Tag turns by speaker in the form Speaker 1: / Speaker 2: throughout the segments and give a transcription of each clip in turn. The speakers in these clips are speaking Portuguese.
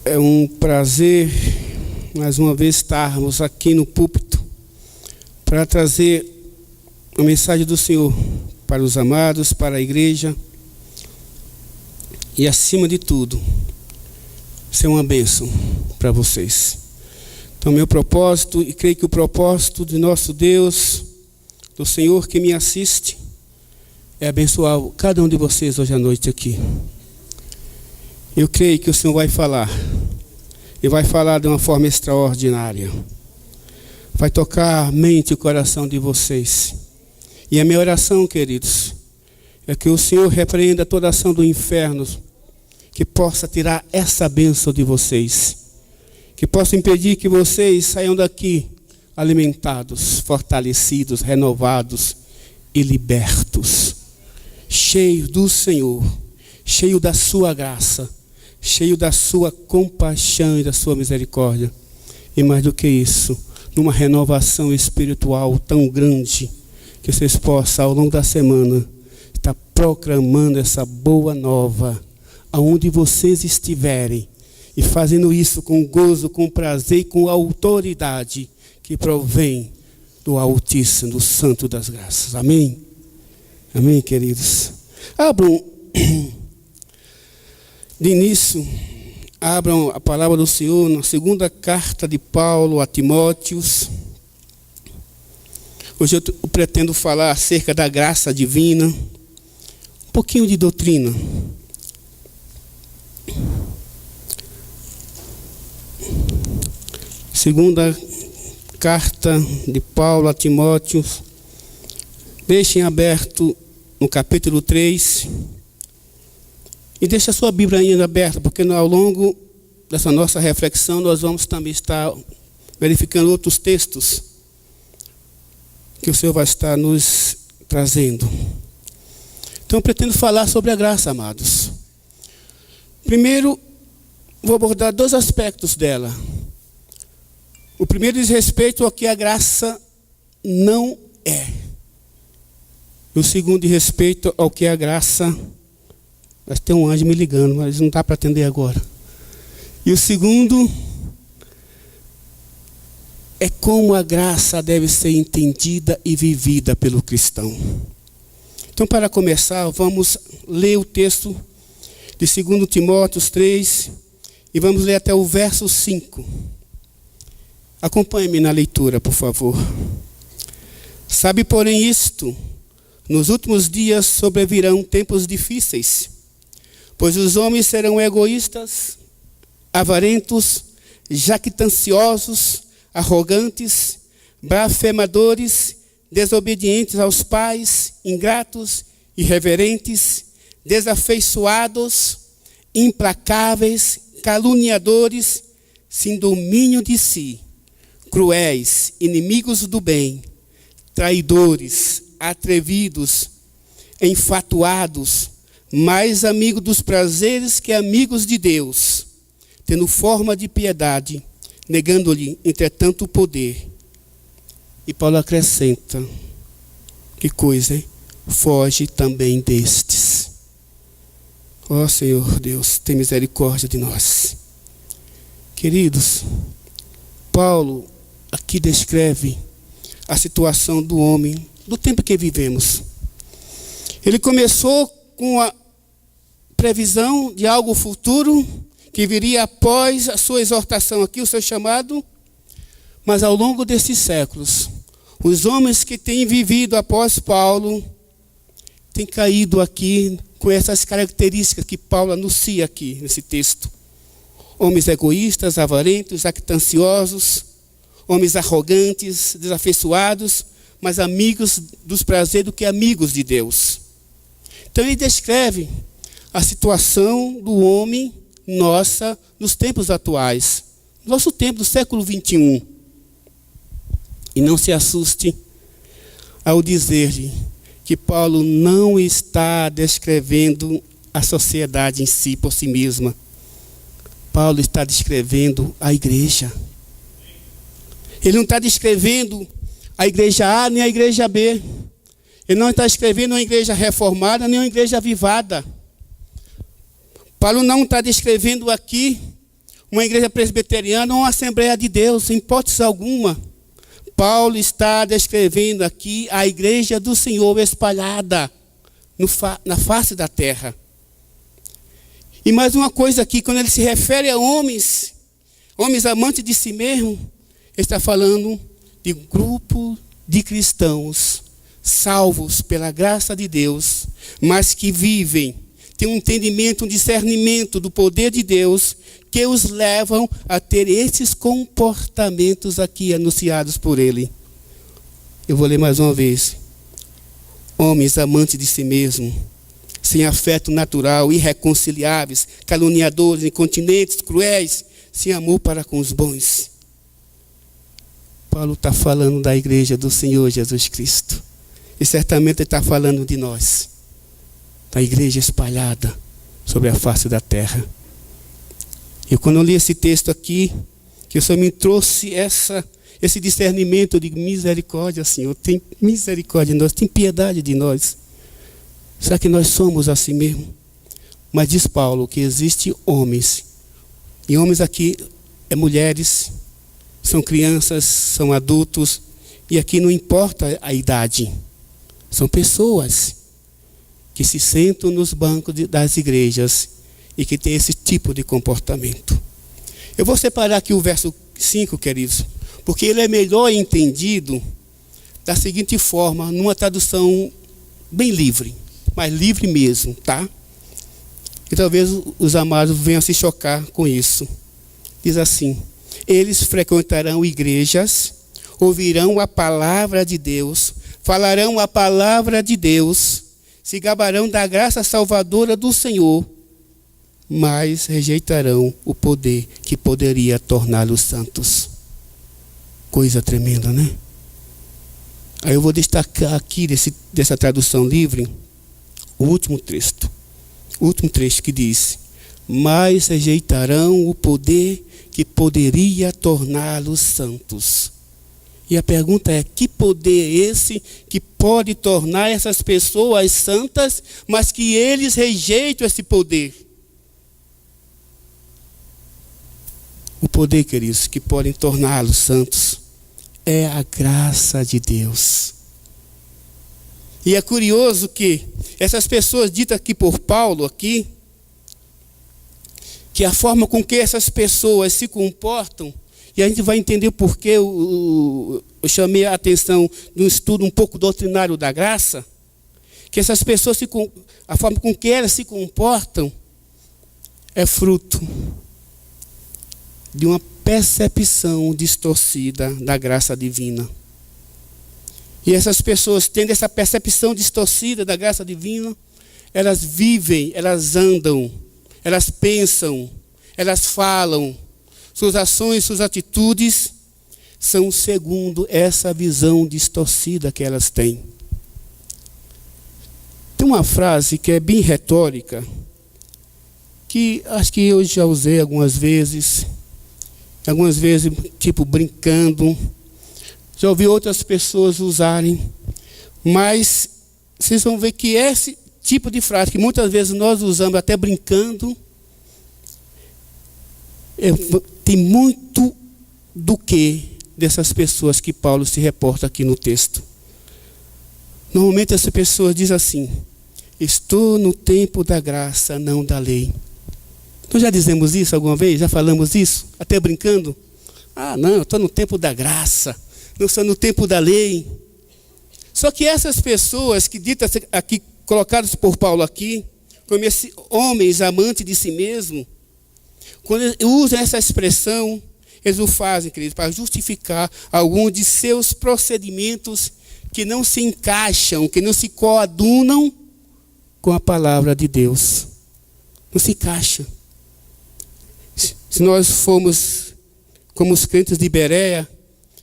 Speaker 1: É um prazer, mais uma vez, estarmos aqui no púlpito para trazer a mensagem do Senhor para os amados, para a igreja e, acima de tudo, ser uma bênção para vocês. Então, meu propósito, e creio que o propósito de nosso Deus, do Senhor que me assiste, é abençoar cada um de vocês hoje à noite aqui. Eu creio que o Senhor vai falar, e vai falar de uma forma extraordinária. Vai tocar a mente e o coração de vocês. E a minha oração, queridos, é que o Senhor repreenda toda ação do inferno, que possa tirar essa bênção de vocês, que possa impedir que vocês saiam daqui alimentados, fortalecidos, renovados e libertos, cheios do Senhor, cheios da sua graça, cheio da sua compaixão e da sua misericórdia. E mais do que isso, numa renovação espiritual tão grande, que vocês possam, ao longo da semana, estar proclamando essa boa nova, aonde vocês estiverem, e fazendo isso com gozo, com prazer e com autoridade, que provém do Altíssimo, do Santo das Graças. Amém? Amém, queridos? Abram... De início, abram a palavra do Senhor na segunda carta de Paulo a Timóteos. Hoje eu pretendo falar acerca da graça divina, um pouquinho de doutrina. Segunda carta de Paulo a Timóteos. Deixem aberto no capítulo 3. E deixa a sua Bíblia ainda aberta, porque ao longo dessa nossa reflexão nós vamos também estar verificando outros textos que o Senhor vai estar nos trazendo. Então eu pretendo falar sobre a graça, amados. Primeiro, vou abordar dois aspectos dela. O primeiro diz respeito ao que a graça não é. E o segundo diz respeito ao que a graça... Mas tem um anjo me ligando, mas não dá para atender agora. E o segundo é como a graça deve ser entendida e vivida pelo cristão. Então, para começar, vamos ler o texto de 2 Timóteo 3 e vamos ler até o verso 5. Acompanhe-me na leitura, por favor. Sabe, porém, isto, nos últimos dias sobrevirão tempos difíceis, pois os homens serão egoístas, avarentos, jactanciosos, arrogantes, blasfemadores, desobedientes aos pais, ingratos, irreverentes, desafeiçoados, implacáveis, caluniadores, sem domínio de si, cruéis, inimigos do bem, traidores, atrevidos, enfatuados, mais amigos dos prazeres que amigos de Deus, tendo forma de piedade, negando-lhe, entretanto, o poder. E Paulo acrescenta, que coisa, hein? Foge também destes. Ó Senhor Deus, tem misericórdia de nós. Queridos, Paulo aqui descreve a situação do homem, do tempo que vivemos. Ele começou com a previsão de algo futuro que viria após a sua exortação aqui, o seu chamado. Mas ao longo desses séculos, os homens que têm vivido após Paulo têm caído aqui com essas características que Paulo anuncia aqui nesse texto. Homens egoístas, avarentos, jactanciosos, homens arrogantes, desafeiçoados, mas amigos dos prazeres do que amigos de Deus. Então ele descreve a situação do homem nossa nos tempos atuais, nosso tempo do século 21. E não se assuste ao dizer-lhe que Paulo não está descrevendo a sociedade em si, por si mesma. Paulo está descrevendo a igreja. Ele não está descrevendo a igreja A nem a igreja B. Ele não está escrevendo uma igreja reformada nem uma igreja avivada. Paulo não está descrevendo aqui uma igreja presbiteriana ou uma Assembleia de Deus, em hipótese alguma. Paulo está descrevendo aqui a igreja do Senhor espalhada na face da terra. E mais uma coisa aqui, quando ele se refere a homens amantes de si mesmo, ele está falando de um grupo de cristãos salvos pela graça de Deus, mas que vivem, têm um entendimento, um discernimento do poder de Deus, que os levam a ter esses comportamentos aqui anunciados por ele. Eu vou ler mais uma vez. Homens amantes de si mesmo, sem afeto natural, irreconciliáveis, caluniadores, incontinentes, cruéis, sem amor para com os bons. Paulo está falando da igreja do Senhor Jesus Cristo. E certamente ele está falando de nós, da igreja espalhada sobre a face da terra. E quando eu li esse texto aqui, que o Senhor me trouxe esse discernimento de misericórdia, Senhor, tem misericórdia de nós, tem piedade de nós. Será que nós somos assim mesmo? Mas diz Paulo que existem homens, e homens aqui é mulheres, são crianças, são adultos, e aqui não importa a idade. São pessoas que se sentam nos bancos das igrejas e que têm esse tipo de comportamento. Eu vou separar aqui o verso 5, queridos, porque ele é melhor entendido da seguinte forma, numa tradução bem livre, mas livre mesmo, tá? E talvez os amados venham se chocar com isso. Diz assim: eles frequentarão igrejas, ouvirão a palavra de Deus, falarão a palavra de Deus, se gabarão da graça salvadora do Senhor, mas rejeitarão o poder que poderia torná-los santos. Coisa tremenda, né? Aí eu vou destacar aqui dessa tradução livre o último trecho que diz: mas rejeitarão o poder que poderia torná-los santos. E a pergunta é: que poder é esse que pode tornar essas pessoas santas, mas que eles rejeitam esse poder? O poder, queridos, que podem torná-los santos é a graça de Deus. E é curioso que essas pessoas ditas aqui por Paulo, aqui, que a forma com que essas pessoas se comportam, e a gente vai entender por que eu chamei a atenção de um estudo um pouco doutrinário da graça, que essas pessoas, a forma com que elas se comportam, é fruto de uma percepção distorcida da graça divina. E essas pessoas, tendo essa percepção distorcida da graça divina, elas vivem, elas andam, elas pensam, elas falam, suas ações, suas atitudes são segundo essa visão distorcida que elas têm. Tem uma frase que é bem retórica, que acho que eu já usei algumas vezes tipo brincando, já ouvi outras pessoas usarem, mas vocês vão ver que esse tipo de frase, que muitas vezes nós usamos até brincando, tem muito do que dessas pessoas que Paulo se reporta aqui no texto. Normalmente essa pessoa diz assim: estou no tempo da graça, não da lei. Nós já dizemos isso alguma vez? Já falamos isso? Até brincando? Ah, não, eu estou no tempo da graça, não estou no tempo da lei. Só que essas pessoas que ditas aqui, colocadas por Paulo aqui, como esses homens amantes de si mesmo, quando eles usam essa expressão, eles o fazem, queridos, para justificar algum de seus procedimentos que não se encaixam, que não se coadunam com a palavra de Deus. Não se encaixa. Se nós formos como os crentes de Bereia,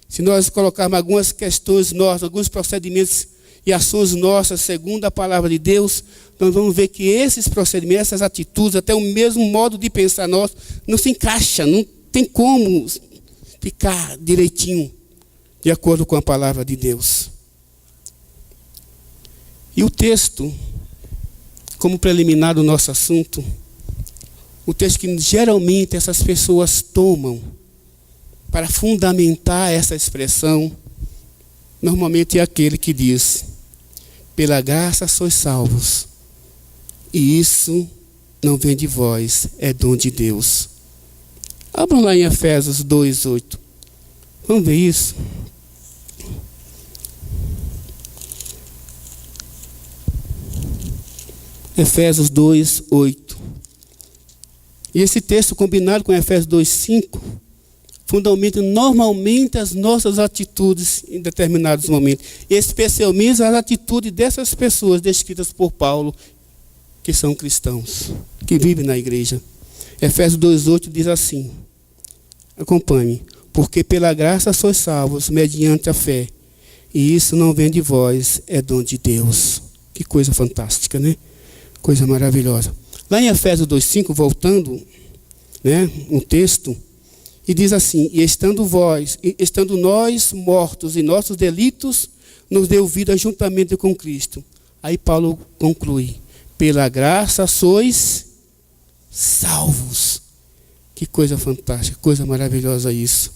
Speaker 1: se nós colocarmos algumas questões nossas, alguns procedimentos e ações nossas segundo a palavra de Deus, nós vamos ver que esses procedimentos, essas atitudes, até o mesmo modo de pensar nosso, não se encaixa, não tem como ficar direitinho de acordo com a palavra de Deus. E o texto, como preliminar do nosso assunto, O texto que geralmente essas pessoas tomam para fundamentar essa expressão, normalmente é aquele que diz: pela graça sois salvos, e isso não vem de vós, é dom de Deus. Abram lá em Efésios 2:8. Vamos ver isso? Efésios 2:8. E esse texto, combinado com Efésios 2:5, fundamenta normalmente as nossas atitudes em determinados momentos, especialmente as atitudes dessas pessoas descritas por Paulo, que são cristãos, que vivem na igreja. Efésios 2:8 diz assim, acompanhe: porque pela graça sois salvos, mediante a fé, e isso não vem de vós, é dom de Deus. Que coisa fantástica, né? Coisa maravilhosa. Lá em Efésios 2:5, voltando, um texto, e diz assim: e estando nós mortos em nossos delitos, nos deu vida juntamente com Cristo. Aí Paulo conclui: pela graça sois salvos. Que coisa fantástica, coisa maravilhosa isso.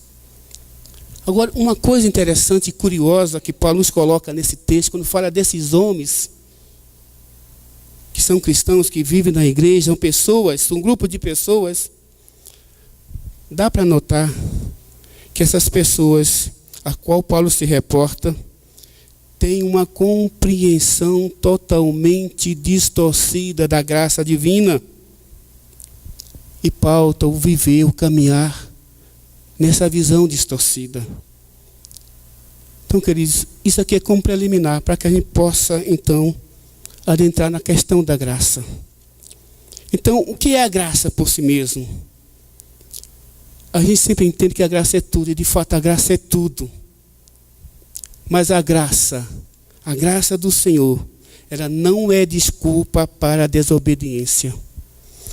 Speaker 1: Agora, uma coisa interessante e curiosa que Paulo nos coloca nesse texto, quando fala desses homens que são cristãos, que vivem na igreja, são pessoas, são um grupo de pessoas, dá para notar que essas pessoas a qual Paulo se reporta têm uma compreensão totalmente distorcida da graça divina e pauta o viver, o caminhar nessa visão distorcida. Então, queridos, isso aqui é como preliminar para que a gente possa, então, adentrar na questão da graça. Então, o que é a graça por si mesmo? A gente sempre entende que a graça é tudo, e de fato a graça é tudo. Mas a graça do Senhor, ela não é desculpa para a desobediência.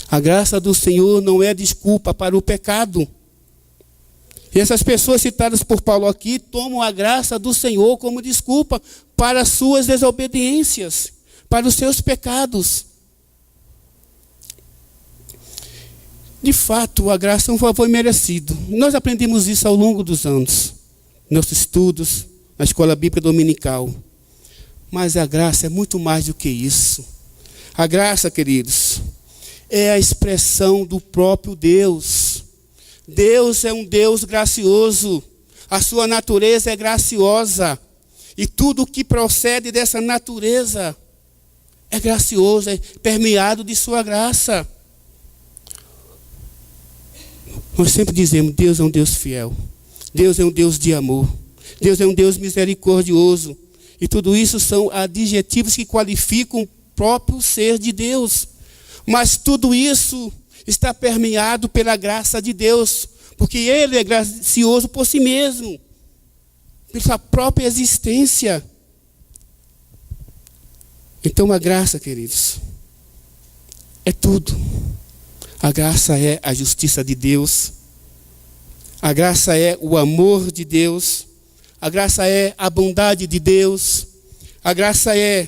Speaker 1: A graça do Senhor não é desculpa para o pecado. E essas pessoas citadas por Paulo aqui tomam a graça do Senhor como desculpa para as suas desobediências, para os seus pecados. De fato, a graça é um favor merecido. Nós aprendemos isso ao longo dos anos, nossos estudos, na escola bíblica dominical. Mas a graça é muito mais do que isso. A graça, queridos, é a expressão do próprio Deus. Deus é um Deus gracioso. A sua natureza é graciosa. E tudo o que procede dessa natureza é gracioso, é permeado de sua graça. Nós sempre dizemos: Deus é um Deus fiel. Deus é um Deus de amor. Deus é um Deus misericordioso. E tudo isso são adjetivos que qualificam o próprio ser de Deus. Mas tudo isso está permeado pela graça de Deus, porque Ele é gracioso por si mesmo, por sua própria existência. Então a graça, queridos, é tudo. A graça é a justiça de Deus. A graça é o amor de Deus. A graça é a bondade de Deus. A graça é,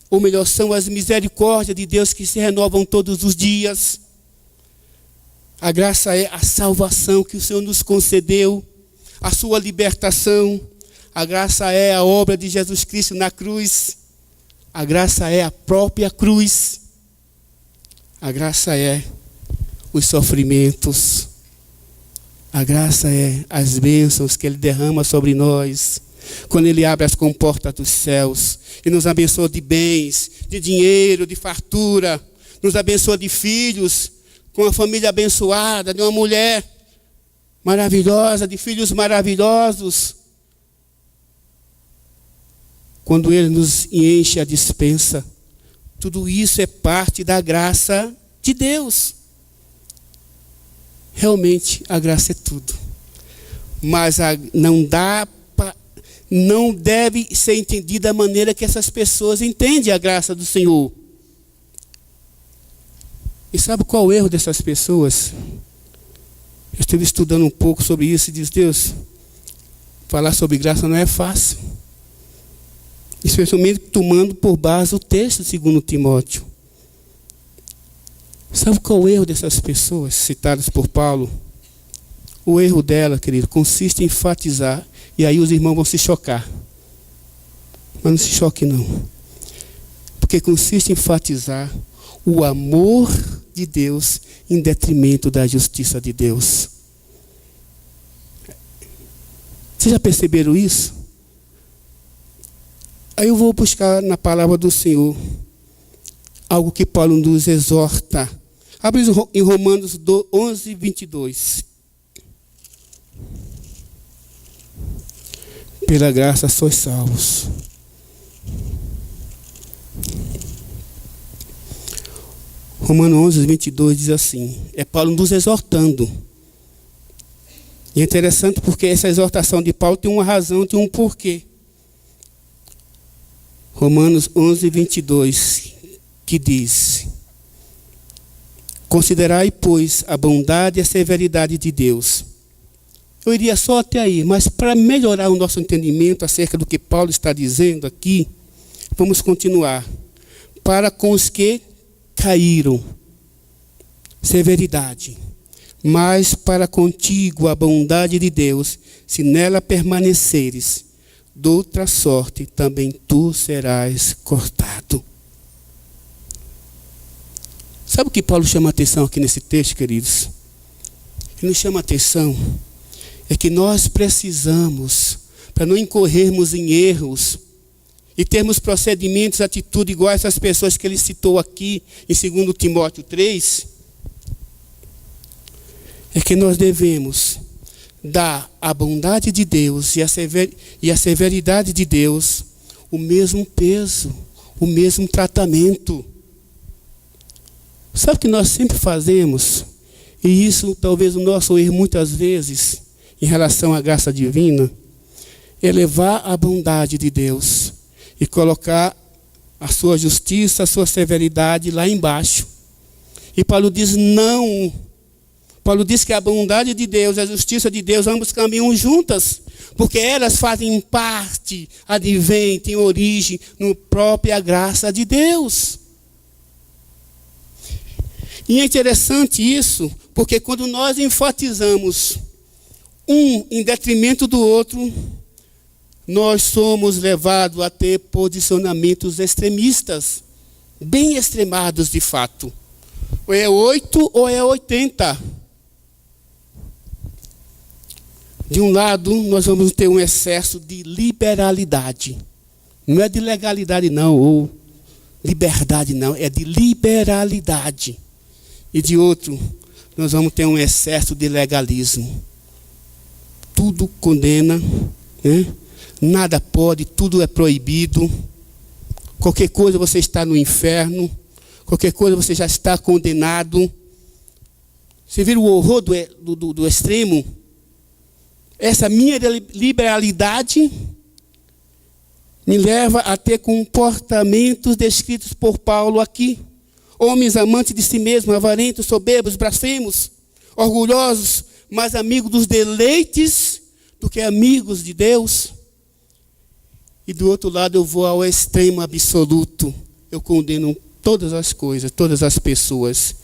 Speaker 1: ou melhor, são as misericórdias de Deus que se renovam todos os dias. A graça é a salvação que o Senhor nos concedeu, a sua libertação. A graça é a obra de Jesus Cristo na cruz. A graça é a própria cruz. A graça é os sofrimentos. A graça é as bênçãos que Ele derrama sobre nós, quando Ele abre as comportas dos céus e nos abençoa de bens, de dinheiro, de fartura, nos abençoa de filhos, com uma família abençoada, de uma mulher maravilhosa, de filhos maravilhosos. Quando Ele nos enche a despensa, tudo isso é parte da graça de Deus. Realmente a graça é tudo. Mas não deve ser entendida da maneira que essas pessoas entendem a graça do Senhor. E sabe qual é o erro dessas pessoas? Eu estive estudando um pouco sobre isso e disse: Deus, falar sobre graça não é fácil. Especialmente tomando por base o texto de 2 Timóteo. Sabe qual é o erro dessas pessoas citadas por Paulo? O erro dela, querido, consiste em enfatizar, e aí os irmãos vão se chocar. Mas não se choque não. Porque consiste em enfatizar o amor de Deus em detrimento da justiça de Deus. Vocês já perceberam isso? Aí eu vou buscar na palavra do Senhor algo que Paulo nos exorta. Abre em Romanos 11, 22. Pela graça sois salvos. Romanos 11, 22 diz assim. É Paulo nos exortando. E é interessante porque essa exortação de Paulo tem uma razão, tem um porquê. Romanos 11, 22, que diz: considerai, pois, a bondade e a severidade de Deus. Eu iria só até aí, mas para melhorar o nosso entendimento acerca do que Paulo está dizendo aqui, vamos continuar. Para com os que caíram, severidade. Mas para contigo a bondade de Deus, se nela permaneceres, de outra sorte também tu serás cortado. Sabe o que Paulo chama a atenção aqui nesse texto, queridos? Ele nos chama a atenção é que nós precisamos, para não incorrermos em erros e termos procedimentos, atitudes iguais às pessoas que ele citou aqui em 2 Timóteo 3, é que nós devemos dar à bondade de Deus e à severidade de Deus o mesmo peso, o mesmo tratamento. Sabe o que nós sempre fazemos? E isso talvez o nosso erro muitas vezes em relação à graça divina, é levar a bondade de Deus e colocar a sua justiça, a sua severidade lá embaixo. E Paulo diz não. Paulo diz que a bondade de Deus e a justiça de Deus ambos caminham juntas, porque elas fazem parte, advêm, têm origem na própria graça de Deus. E é interessante isso, porque quando nós enfatizamos um em detrimento do outro, nós somos levados a ter posicionamentos extremistas, bem extremados de fato. Ou é 8 ou é 80. De um lado, nós vamos ter um excesso de liberalidade. Não é de legalidade não, ou liberdade não, é de liberalidade. E de outro, nós vamos ter um excesso de legalismo. Tudo condena, né? Nada pode, tudo é proibido. Qualquer coisa você está no inferno, qualquer coisa você já está condenado. Você vê o horror do extremo? Essa minha liberalidade me leva a ter comportamentos descritos por Paulo aqui. Homens amantes de si mesmos, avarentos, soberbos, blasfemos, orgulhosos, mais amigos dos deleites do que amigos de Deus. E do outro lado eu vou ao extremo absoluto. Eu condeno todas as coisas, todas as pessoas.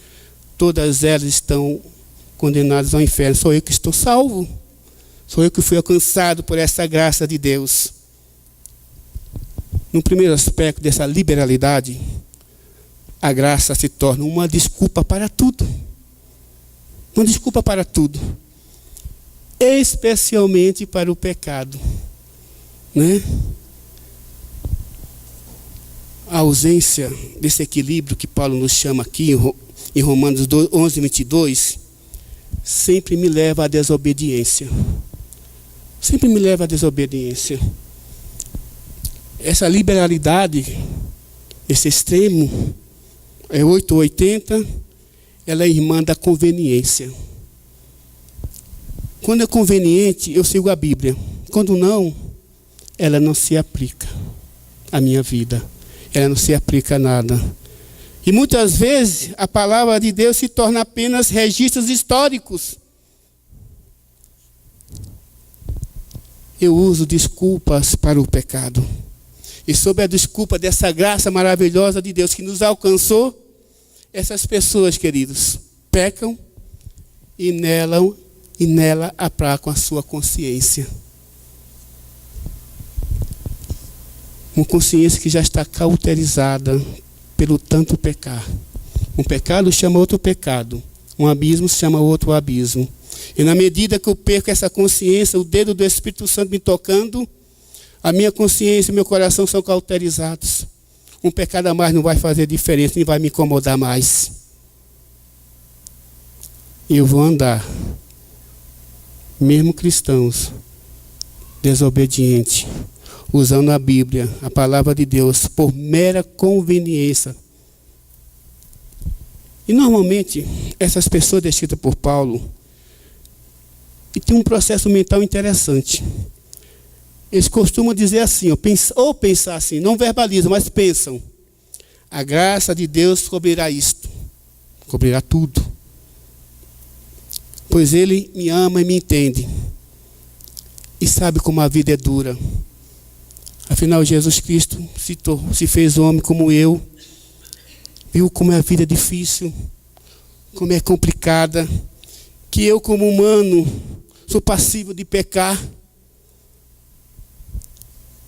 Speaker 1: Todas elas estão condenadas ao inferno. Sou eu que estou salvo. Sou eu que fui alcançado por essa graça de Deus. No primeiro aspecto dessa liberalidade, a graça se torna uma desculpa para tudo. Uma desculpa para tudo. Especialmente para o pecado. Né? A ausência desse equilíbrio que Paulo nos chama aqui em Romanos 11, 22, sempre me leva à desobediência. Sempre me leva à desobediência. Essa liberalidade, esse extremo, é 8 ou 80, ela é irmã da conveniência. Quando é conveniente, eu sigo a Bíblia. Quando não, ela não se aplica à minha vida. Ela não se aplica a nada. E muitas vezes a palavra de Deus se torna apenas registros históricos. Eu uso desculpas para o pecado. E sob a desculpa dessa graça maravilhosa de Deus que nos alcançou, essas pessoas, queridos, pecam e nela aplacam a sua consciência. Uma consciência que já está cauterizada pelo tanto pecar. Um pecado chama outro pecado. Um abismo chama outro abismo. E na medida que eu perco essa consciência, o dedo do Espírito Santo me tocando, a minha consciência e meu coração são cauterizados. Um pecado a mais não vai fazer diferença, nem vai me incomodar mais. E eu vou andar, mesmo cristãos, desobedientes, usando a Bíblia, a palavra de Deus, por mera conveniência. E normalmente, essas pessoas descritas por Paulo, e tem um processo mental interessante. Eles costumam dizer assim, ou pensar assim, não verbalizam, mas pensam. A graça de Deus cobrirá isto, cobrirá tudo. Pois Ele me ama e me entende. E sabe como a vida é dura. Afinal, Jesus Cristo se fez homem como eu. Viu como a vida é difícil, como é complicada. Que eu, como humano, sou passível de pecar.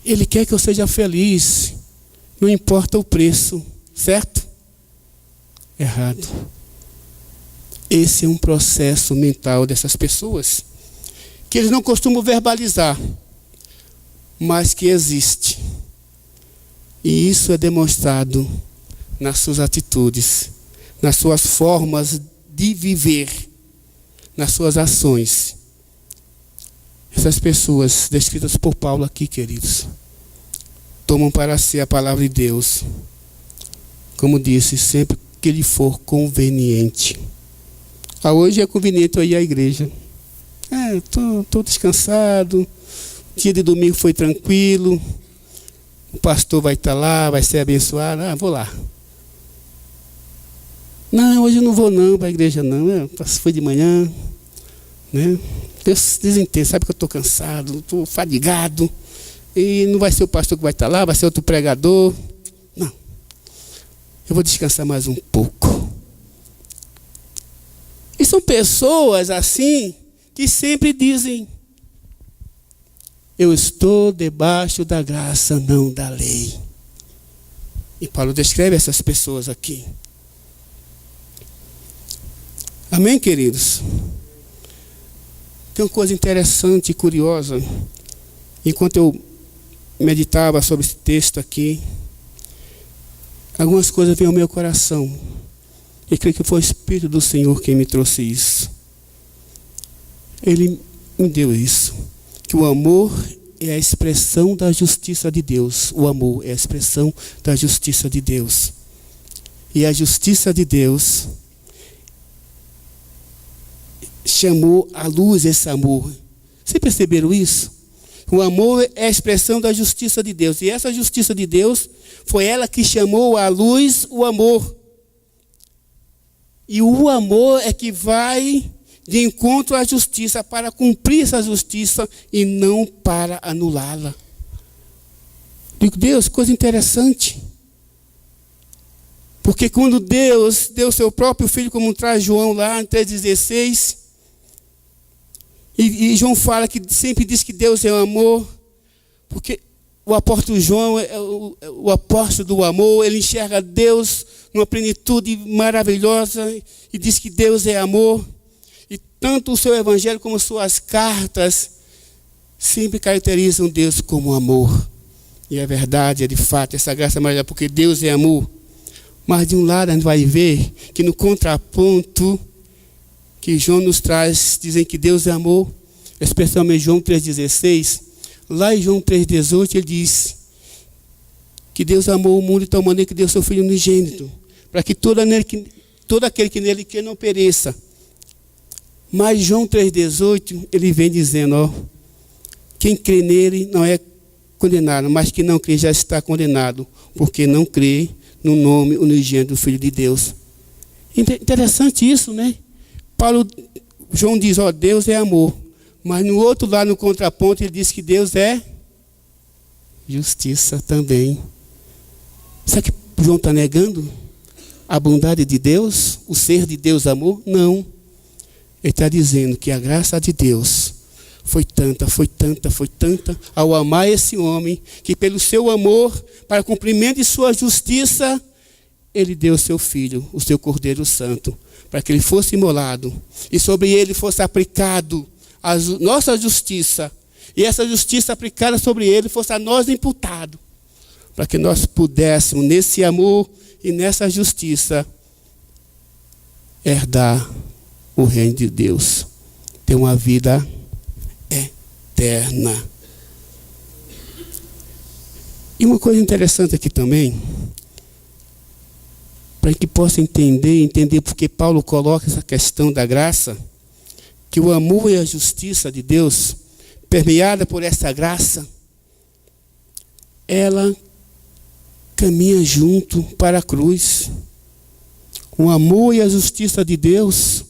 Speaker 1: Ele quer que eu seja feliz, não importa o preço, certo? Errado. Esse é um processo mental dessas pessoas, que eles não costumam verbalizar, mas que existe. E isso é demonstrado nas suas atitudes, nas suas formas de viver, nas suas ações. Essas pessoas descritas por Paulo aqui, queridos, tomam para si a palavra de Deus, como disse, sempre que lhe for conveniente. Hoje é conveniente eu ir à igreja. Estou descansado, o dia de domingo foi tranquilo, o pastor vai estar lá, vai ser abençoado, vou lá. Não, hoje eu não vou não para a igreja não, foi de manhã, né? Deus desentende, sabe que eu estou cansado, estou fadigado, e não vai ser o pastor que vai estar lá, vai ser outro pregador. Não, eu vou descansar mais um pouco. E são pessoas assim, que sempre dizem, eu estou debaixo da graça, não da lei. E Paulo descreve essas pessoas aqui. Amém, queridos? Tem uma coisa interessante e curiosa. Enquanto eu meditava sobre esse texto aqui, algumas coisas vêm ao meu coração. E creio que foi o Espírito do Senhor quem me trouxe isso. Ele me deu isso. Que o amor é a expressão da justiça de Deus. O amor é a expressão da justiça de Deus. E a justiça de Deus chamou à luz esse amor. Vocês perceberam isso? O amor é a expressão da justiça de Deus. E essa justiça de Deus foi ela que chamou à luz o amor. E o amor é que vai de encontro à justiça para cumprir essa justiça e não para anulá-la. Digo, Deus, coisa interessante. Porque quando Deus deu seu próprio filho, como traz João lá em 3,16, e João fala que sempre diz que Deus é amor, porque o apóstolo João é o apóstolo do amor, ele enxerga Deus numa plenitude maravilhosa e diz que Deus é amor. E tanto o seu evangelho como suas cartas sempre caracterizam Deus como amor. E é verdade, é de fato, essa graça é maravilhosa, porque Deus é amor. Mas de um lado a gente vai ver que no contraponto que João nos traz, dizem que Deus é amor, especialmente João 3,16, lá em João 3,18 ele diz que Deus amou o mundo de tal maneira que deu seu Filho unigênito, para que todo aquele que nele quer não pereça. Mas João 3,18 ele vem dizendo, quem crê nele não é condenado, mas quem não crê já está condenado, porque não crê no nome unigênito do Filho de Deus. Interessante isso, né? João diz, Deus é amor. Mas no outro lado, no contraponto, ele diz que Deus é justiça também. Sabe o que João está negando? a bondade de Deus, o ser de Deus amor? Não. Ele está dizendo que a graça de Deus foi tanta ao amar esse homem, que pelo seu amor, para cumprimento de sua justiça, ele deu o seu filho, o seu Cordeiro Santo, para que ele fosse imolado e sobre ele fosse aplicado a nossa justiça, e essa justiça aplicada sobre ele fosse a nós imputado, para que nós pudéssemos, nesse amor e nessa justiça, herdar o reino de Deus, ter uma vida eterna. E uma coisa interessante aqui também, para que possa entender porque Paulo coloca essa questão da graça, que o amor e a justiça de Deus, permeada por essa graça, ela caminha junto para a cruz. O amor e a justiça de Deus,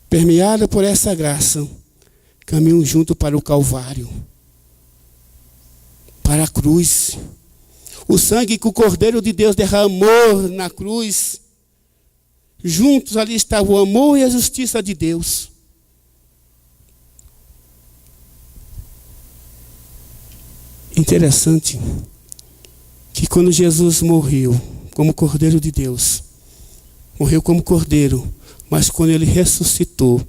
Speaker 1: permeada por essa graça, caminham junto para o Calvário, para a cruz. O sangue que o Cordeiro de Deus derramou na cruz, juntos ali estava o amor e a justiça de Deus. Interessante que quando Jesus morreu como Cordeiro de Deus, morreu como Cordeiro, mas quando ele ressuscitou,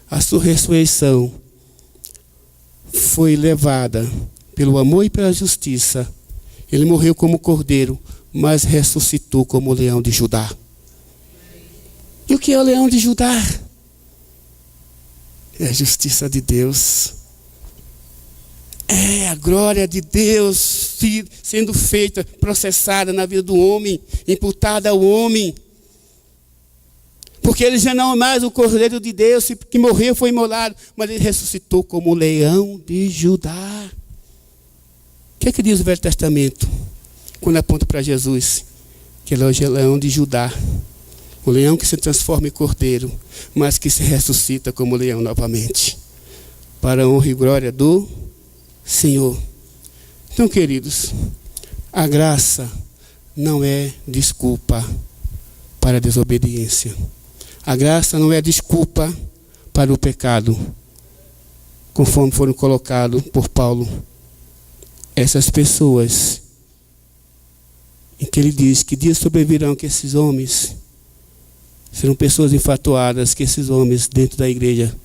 Speaker 1: a sua ressurreição foi levada pelo amor e pela justiça. Ele morreu como Cordeiro, mas ressuscitou como Leão de Judá. E o que é o Leão de Judá? É a justiça de Deus. É a glória de Deus sendo feita, processada na vida do homem, imputada ao homem. Porque ele já não é mais o Cordeiro de Deus, que morreu, foi imolado, mas ele ressuscitou como o Leão de Judá. O que é que diz o Velho Testamento? Quando aponta para Jesus, que ele hoje é o Leão de Judá. O leão que se transforma em cordeiro, mas que se ressuscita como leão novamente, para a honra e glória do Senhor. Então, queridos, a graça não é desculpa para a desobediência. A graça não é desculpa para o pecado, conforme foram colocados por Paulo. Essas pessoas, em que ele diz que dias sobrevirão que esses homens serão pessoas infatuadas, que esses homens dentro da igreja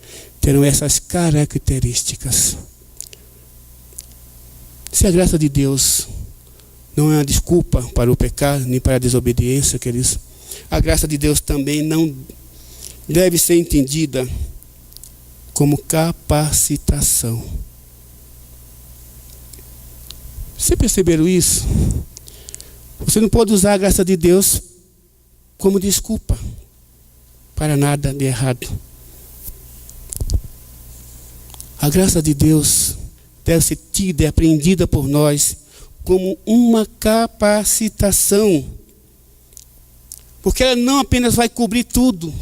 Speaker 1: terão essas características. Se a graça de Deus não é uma desculpa para o pecado, nem para a desobediência, queridos, a graça de Deus também não deve ser entendida como capacitação. Vocês perceberam isso? Você não pode usar a graça de Deus como desculpa para nada de errado. A graça de Deus deve ser tida e apreendida por nós como uma capacitação. Porque ela não apenas vai cobrir tudo.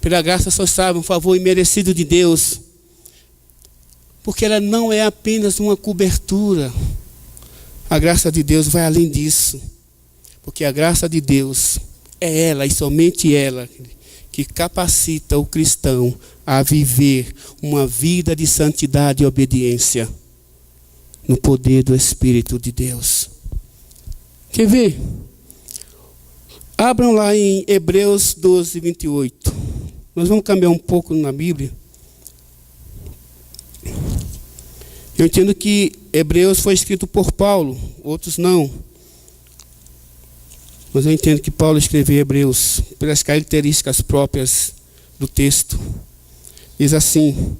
Speaker 1: Pela graça só sabe um favor imerecido de Deus. Porque ela não é apenas uma cobertura. A graça de Deus vai além disso. Porque a graça de Deus é ela e somente ela que capacita o cristão a viver uma vida de santidade e obediência no poder do Espírito de Deus. Quer ver? Abram lá em Hebreus 12, 28. Nós vamos caminhar um pouco na Bíblia. Eu entendo que Hebreus foi escrito por Paulo, outros não. Mas eu entendo que Paulo escreveu Hebreus pelas características próprias do texto. Diz assim,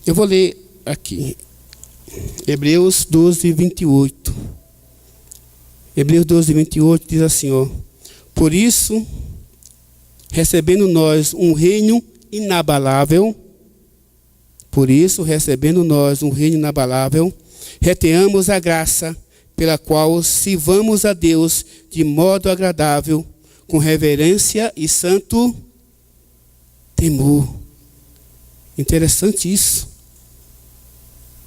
Speaker 1: eu vou ler aqui, Hebreus 12, 28. Hebreus 12, 28 diz assim, ó, por isso, recebendo nós um reino inabalável, retenhamos a graça pela qual sirvamos a Deus de modo agradável, com reverência e santo temor. Interessante isso.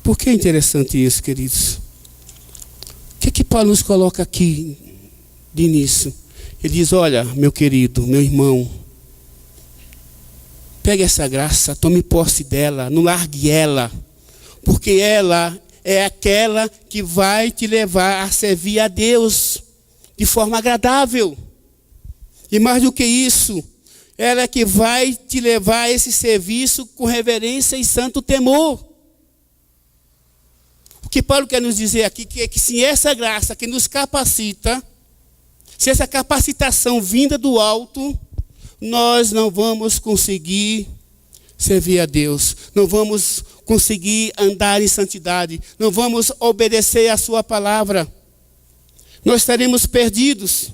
Speaker 1: Por que é interessante isso, queridos? O que é que Paulo nos coloca aqui de início. Ele diz: olha, meu querido, meu irmão, pegue essa graça, tome posse dela, não largue ela, porque ela é aquela que vai te levar a servir a Deus de forma agradável. E mais do que isso, ela é que vai te levar a esse serviço com reverência e santo temor. O que Paulo quer nos dizer aqui é que se essa graça que nos capacita, se essa capacitação vinda do alto, nós não vamos conseguir servir a Deus, não vamos conseguir andar em santidade, não vamos obedecer a sua palavra, nós estaremos perdidos.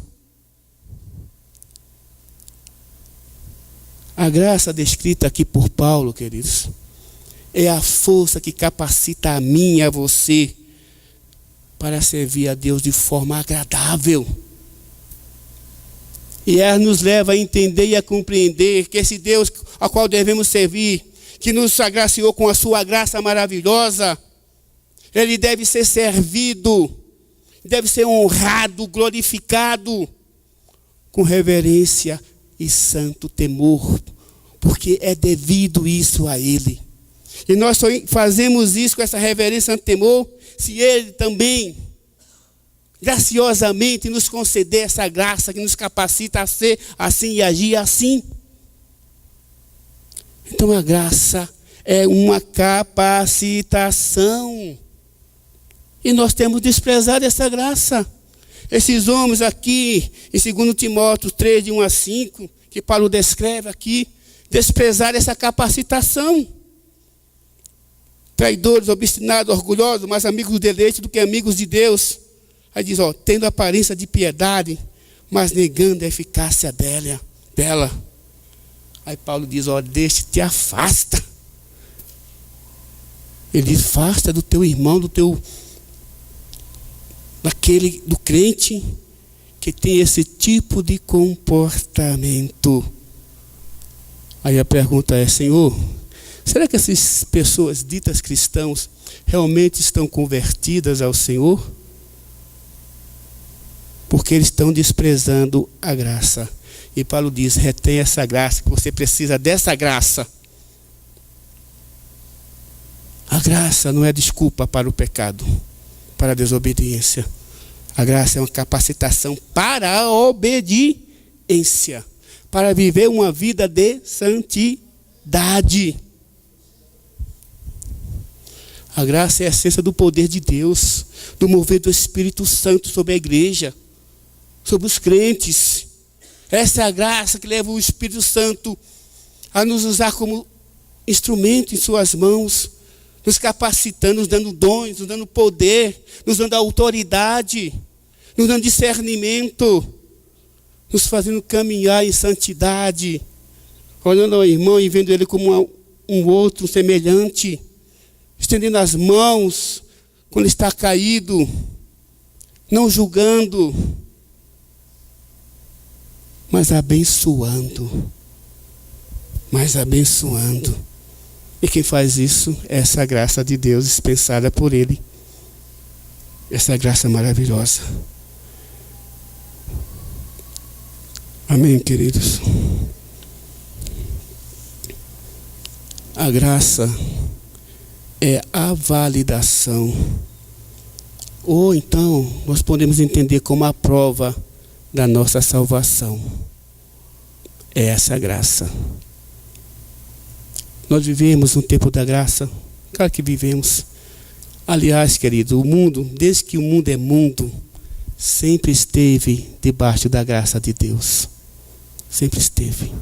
Speaker 1: A graça descrita aqui por Paulo, queridos, é a força que capacita a mim e a você para servir a Deus de forma agradável. E ela nos leva a entender e a compreender que esse Deus ao qual devemos servir, que nos agraciou com a sua graça maravilhosa, ele deve ser servido, deve ser honrado, glorificado, com reverência e santo temor, porque é devido isso a ele. E nós só fazemos isso com essa reverência e santo temor, se ele também graciosamente nos conceder essa graça que nos capacita a ser assim e agir assim. Então a graça é uma capacitação. E nós temos desprezado essa graça. Esses homens aqui, em 2 Timóteo 3, de 1 a 5, que Paulo descreve aqui, desprezaram essa capacitação. Traidores, obstinados, orgulhosos, mais amigos do deleite do que amigos de Deus. Aí diz, tendo aparência de piedade, mas negando a eficácia dela. Aí Paulo diz, te afasta. Ele diz, afasta do teu irmão, do crente que tem esse tipo de comportamento. Aí a pergunta é, Senhor, será que essas pessoas ditas cristãos realmente estão convertidas ao Senhor? Porque eles estão desprezando a graça. E Paulo diz, retém essa graça, que você precisa dessa graça. A graça não é desculpa para o pecado, para a desobediência. A graça é uma capacitação para a obediência, para viver uma vida de santidade. A graça é a essência do poder de Deus, do mover do Espírito Santo sobre a igreja, sobre os crentes. Essa é a graça que leva o Espírito Santo a nos usar como instrumento em suas mãos, nos capacitando, nos dando dons, nos dando poder, nos dando autoridade, nos dando discernimento, nos fazendo caminhar em santidade, olhando ao irmão e vendo ele como um outro semelhante, estendendo as mãos quando está caído, não julgando, mas abençoando. E quem faz isso é essa graça de Deus dispensada por Ele. Essa graça maravilhosa. Amém, queridos? A graça é a validação. Ou então, nós podemos entender como a prova da nossa salvação. É essa graça. Nós vivemos um tempo da graça. Claro que vivemos. Aliás, querido, o mundo, desde que o mundo é mundo, sempre esteve debaixo da graça de Deus. Sempre esteve.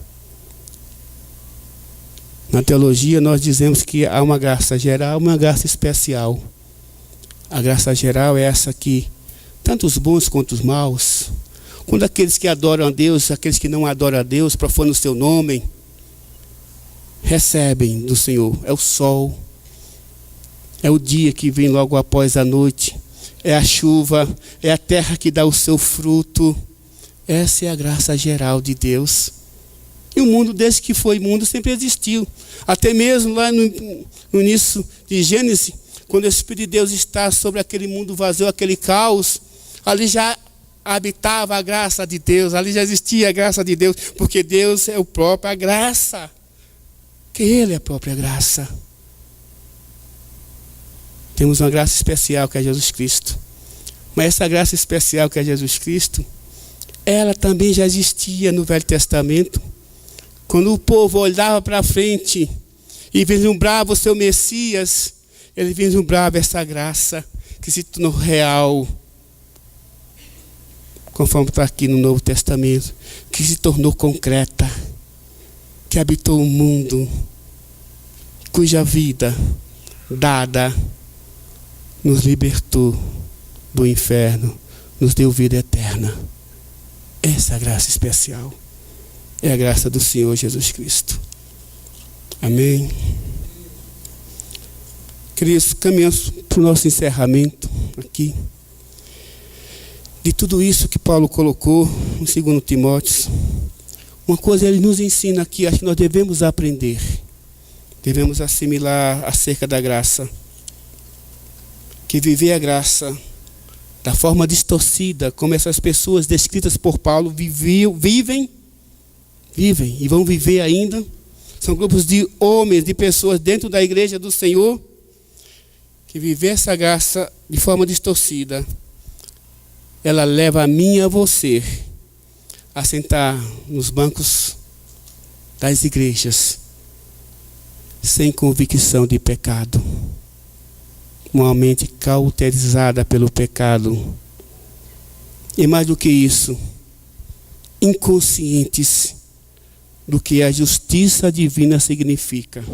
Speaker 1: Na teologia nós dizemos que há uma graça geral e uma graça especial. A graça geral é essa que, tanto os bons quanto os maus, quando aqueles que adoram a Deus, aqueles que não adoram a Deus, profanam o seu nome, recebem do Senhor. É o sol, é o dia que vem logo após a noite, é a chuva, é a terra que dá o seu fruto. Essa é a graça geral de Deus. E o mundo, desde que foi mundo, sempre existiu. Até mesmo lá no início de Gênesis, quando o Espírito de Deus está sobre aquele mundo vazio, aquele caos, ali já habitava a graça de Deus, ali já existia a graça de Deus, porque Deus é o próprio a graça, que Ele é a própria graça. Temos uma graça especial que é Jesus Cristo, mas essa graça especial que é Jesus Cristo, ela também já existia no Velho Testamento, quando o povo olhava para frente e vislumbrava o seu Messias, ele vislumbrava essa graça que se tornou real, conforme está aqui no Novo Testamento, que se tornou concreta, que habitou o mundo, cuja vida dada nos libertou do inferno, nos deu vida eterna. Essa graça especial é a graça do Senhor Jesus Cristo. Amém. Queridos, caminhamos para o nosso encerramento aqui. De tudo isso que Paulo colocou no 2 Timóteo, uma coisa ele nos ensina aqui, acho que nós devemos aprender, devemos assimilar acerca da graça, que viver a graça da forma distorcida, como essas pessoas descritas por Paulo vivem e vão viver ainda, são grupos de homens, de pessoas dentro da igreja do Senhor, que viver essa graça de forma distorcida, ela leva a mim e a você a sentar nos bancos das igrejas sem convicção de pecado, uma mente cauterizada pelo pecado, e mais do que isso, inconscientes do que a justiça divina significa.